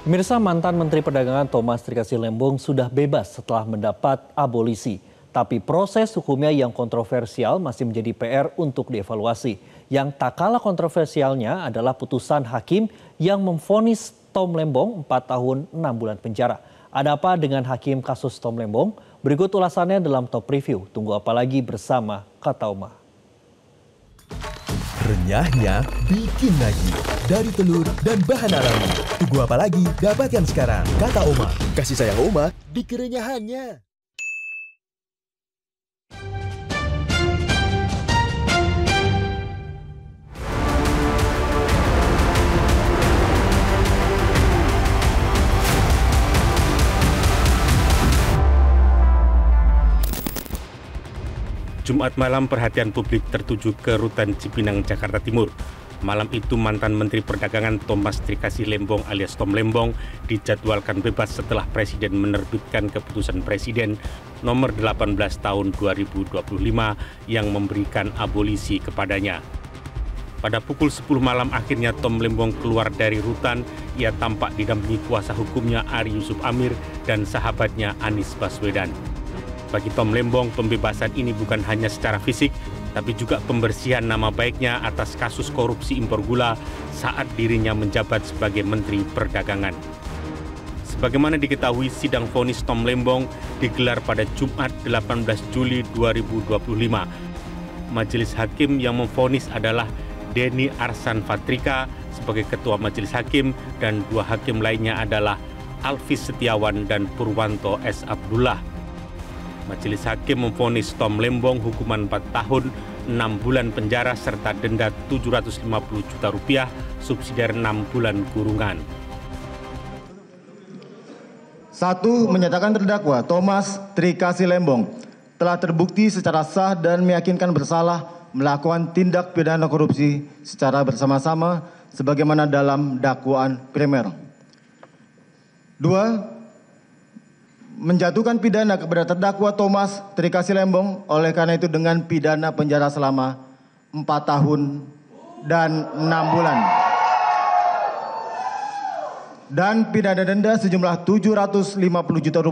Pemirsa, mantan Menteri Perdagangan Thomas Trikasi Lembong sudah bebas setelah mendapat abolisi. Tapi proses hukumnya yang kontroversial masih menjadi PR untuk dievaluasi. Yang tak kalah kontroversialnya adalah putusan hakim yang memvonis Tom Lembong 4 tahun 6 bulan penjara. Ada apa dengan hakim kasus Tom Lembong? Berikut ulasannya dalam Top Review. Tunggu apa lagi bersama Kata Oma. Renyahnya bikin lagi dari telur dan bahan alami. Tunggu apa lagi? Dapatkan sekarang Kata Oma. Kasih sayang Oma di kerenyahannya. Jumat malam perhatian publik tertuju ke Rutan Cipinang, Jakarta Timur. Malam itu mantan Menteri Perdagangan Thomas Trikasi Lembong alias Tom Lembong dijadwalkan bebas setelah Presiden menerbitkan keputusan Presiden nomor 18 tahun 2025 yang memberikan abolisi kepadanya. Pada pukul 10 malam akhirnya Tom Lembong keluar dari rutan. Ia tampak didampingi kuasa hukumnya Ari Yusuf Amir dan sahabatnya Anies Baswedan. Bagi Tom Lembong, pembebasan ini bukan hanya secara fisik, tapi juga pembersihan nama baiknya atas kasus korupsi impor gula saat dirinya menjabat sebagai Menteri Perdagangan. Sebagaimana diketahui, sidang vonis Tom Lembong digelar pada Jumat 18 Juli 2025. Majelis Hakim yang memvonis adalah Denny Arsan Fatrika sebagai Ketua Majelis Hakim dan dua hakim lainnya adalah Alvis Setiawan dan Purwanto S. Abdullah. Majelis Hakim memvonis Tom Lembong hukuman 4 tahun, 6 bulan penjara serta denda Rp750 juta, subsidiar 6 bulan kurungan. 1. Menyatakan terdakwa Thomas Trikasi Lembong telah terbukti secara sah dan meyakinkan bersalah melakukan tindak pidana korupsi secara bersama-sama sebagaimana dalam dakwaan primer. 2. Menjatuhkan pidana kepada terdakwa Thomas Trikasi Lembong oleh karena itu dengan pidana penjara selama 4 tahun dan 6 bulan. Dan pidana denda sejumlah Rp750 juta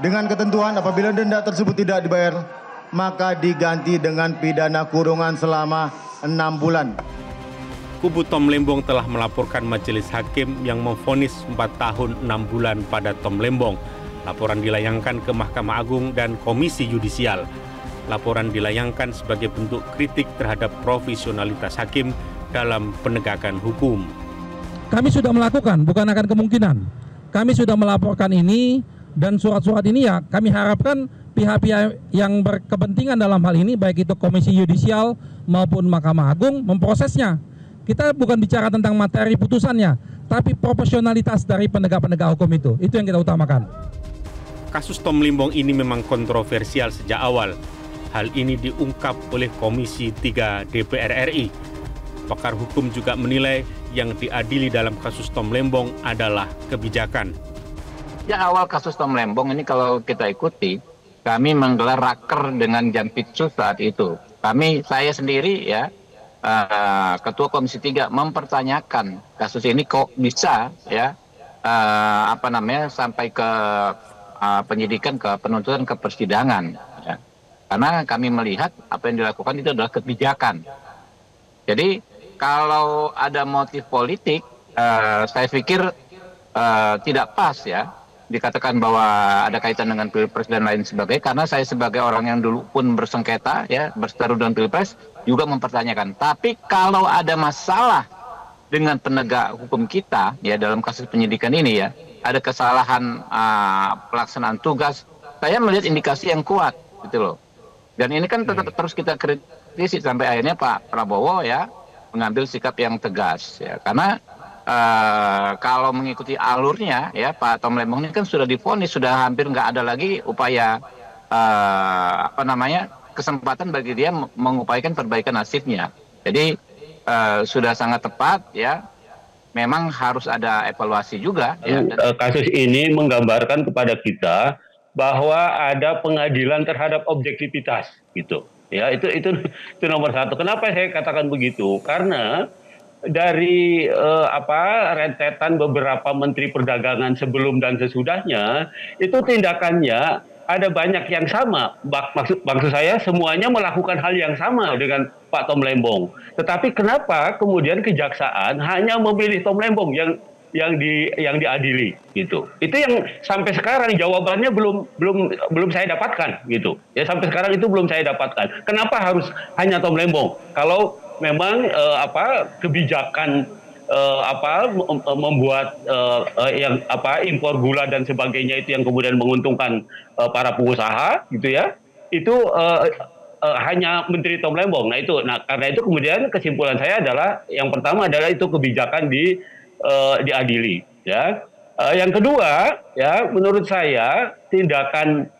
dengan ketentuan apabila denda tersebut tidak dibayar maka diganti dengan pidana kurungan selama 6 bulan. Kubu Tom Lembong telah melaporkan majelis hakim yang memvonis 4 tahun 6 bulan pada Tom Lembong. Laporan dilayangkan ke Mahkamah Agung dan Komisi Yudisial. Laporan dilayangkan sebagai bentuk kritik terhadap profesionalitas hakim dalam penegakan hukum. Kami sudah melakukan, bukan akan kemungkinan. Kami sudah melaporkan ini dan surat-surat ini ya kami harapkan pihak-pihak yang berkepentingan dalam hal ini, baik itu Komisi Yudisial maupun Mahkamah Agung memprosesnya. Kita bukan bicara tentang materi putusannya, tapi profesionalitas dari penegak-penegak hukum itu. Itu yang kita utamakan. Kasus Tom Lembong ini memang kontroversial sejak awal. Hal ini diungkap oleh Komisi 3 DPR RI. Pakar hukum juga menilai yang diadili dalam kasus Tom Lembong adalah kebijakan. Ya, awal kasus Tom Lembong ini kalau kita ikuti, kami menggelar raker dengan Jampitsus saat itu. Saya sendiri ya, Ketua Komisi 3 mempertanyakan kasus ini kok bisa ya sampai ke penyidikan, ke penuntutan, ke persidangan ya. Karena kami melihat apa yang dilakukan itu adalah kebijakan. Jadi kalau ada motif politik, saya pikir tidak pas ya dikatakan bahwa ada kaitan dengan Pilpres dan lain sebagainya, karena saya sebagai orang yang dulu pun bersengketa ya, berseteru dengan Pilpres juga mempertanyakan. Tapi kalau ada masalah dengan penegak hukum kita ya dalam kasus penyidikan ini ya, ada kesalahan pelaksanaan tugas, saya melihat indikasi yang kuat gitu loh. Dan ini kan tetap terus kita kritisi sampai akhirnya Pak Prabowo ya mengambil sikap yang tegas ya, karena kalau mengikuti alurnya ya Pak Tom Lembong ini kan sudah divonis, sudah hampir nggak ada lagi upaya kesempatan bagi dia mengupayakan perbaikan nasibnya. Jadi sudah sangat tepat ya. Memang harus ada evaluasi juga. Ya. Kasus ini menggambarkan kepada kita bahwa ada pengadilan terhadap objektivitas, gitu. Ya, itu nomor satu. Kenapa saya katakan begitu? Karena dari rentetan beberapa menteri perdagangan sebelum dan sesudahnya itu tindakannya ada banyak yang sama. Maksud saya semuanya melakukan hal yang sama dengan Pak Tom Lembong. Tetapi kenapa kemudian kejaksaan hanya memilih Tom Lembong yang diadili gitu? Itu yang sampai sekarang jawabannya belum saya dapatkan gitu. Ya sampai sekarang itu belum saya dapatkan. Kenapa harus hanya Tom Lembong? Kalau memang kebijakan membuat impor gula dan sebagainya itu yang kemudian menguntungkan para pengusaha gitu ya, itu hanya Menteri Tom Lembong. Nah karena itu kemudian kesimpulan saya adalah yang pertama adalah itu kebijakan diadili ya. Yang kedua ya, menurut saya tindakan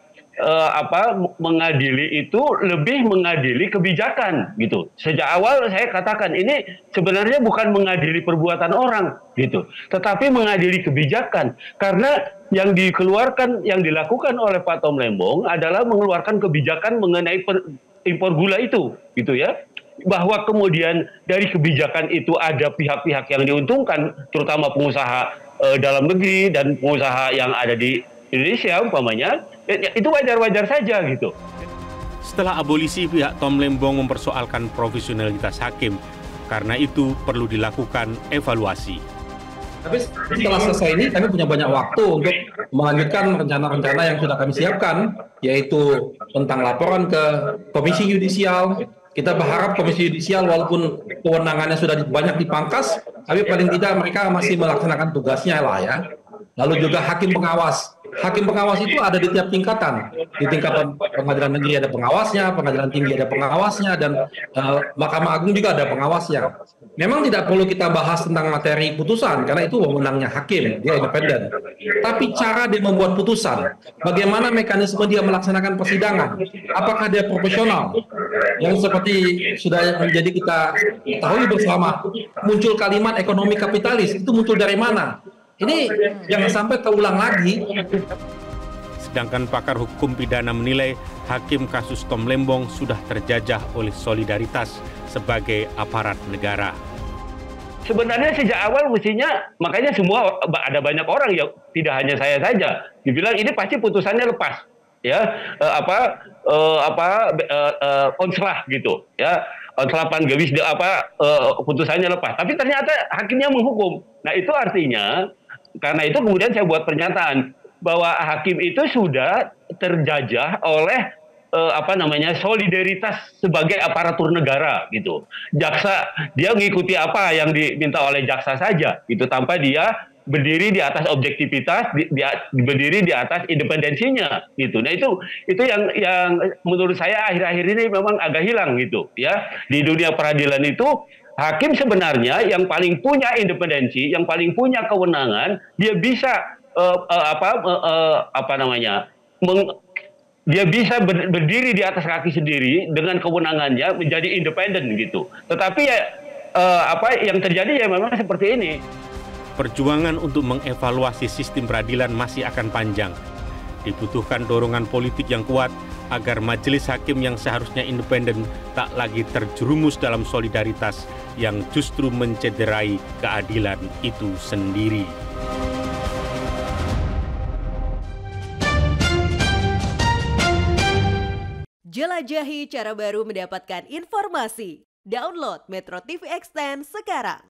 mengadili itu lebih mengadili kebijakan gitu. Sejak awal saya katakan ini sebenarnya bukan mengadili perbuatan orang gitu, tetapi mengadili kebijakan. Karena yang dilakukan oleh Pak Tom Lembong adalah mengeluarkan kebijakan mengenai impor gula itu gitu ya. Bahwa kemudian dari kebijakan itu ada pihak-pihak yang diuntungkan, terutama pengusaha dalam negeri dan pengusaha yang ada di Indonesia umpamanya, itu wajar-wajar saja gitu. Setelah abolisi, pihak Tom Lembong mempersoalkan profesionalitas hakim. Karena itu perlu dilakukan evaluasi. Tapi setelah selesai ini kami punya banyak waktu untuk melanjutkan rencana-rencana yang sudah kami siapkan, yaitu tentang laporan ke Komisi Yudisial. Kita berharap Komisi Yudisial walaupun kewenangannya sudah banyak dipangkas, tapi paling tidak mereka masih melaksanakan tugasnya lah ya. Lalu juga hakim pengawas. Hakim pengawas itu ada di tiap tingkatan. Di tingkatan pengadilan negeri ada pengawasnya, pengadilan tinggi ada pengawasnya, dan Mahkamah Agung juga ada pengawasnya. Memang tidak perlu kita bahas tentang materi putusan, karena itu wewenangnya hakim, dia independen. Tapi cara dia membuat putusan, bagaimana mekanisme dia melaksanakan persidangan, apakah dia profesional? Yang seperti sudah menjadi kita ketahui bersama, muncul kalimat ekonomi kapitalis, itu muncul dari mana? Ini jangan sampai terulang lagi. Sedangkan pakar hukum pidana menilai hakim kasus Tom Lembong sudah terjajah oleh solidaritas sebagai aparat negara. Sebenarnya sejak awal mestinya, makanya semua ada banyak orang ya, tidak hanya saya saja, dibilang ini pasti putusannya lepas, ya onslah gitu, ya onslapan gewis putusannya lepas. Tapi ternyata hakimnya menghukum. Nah itu artinya, karena itu kemudian saya buat pernyataan bahwa hakim itu sudah terjajah oleh solidaritas sebagai aparatur negara gitu. Jaksa dia mengikuti apa yang diminta oleh jaksa saja gitu, tanpa dia berdiri di atas objektivitas, berdiri di atas independensinya gitu. Nah itu yang menurut saya akhir-akhir ini memang agak hilang gitu ya. Di dunia peradilan itu hakim sebenarnya yang paling punya independensi, yang paling punya kewenangan, dia bisa dia bisa berdiri di atas kaki sendiri dengan kewenangannya, menjadi independen gitu. Tetapi ya yang terjadi ya memang seperti ini. Perjuangan untuk mengevaluasi sistem peradilan masih akan panjang. Dibutuhkan dorongan politik yang kuat agar majelis hakim yang seharusnya independen tak lagi terjerumus dalam solidaritas yang justru mencederai keadilan itu sendiri. Jelajahi cara baru mendapatkan informasi. Download Metro TV Extend sekarang.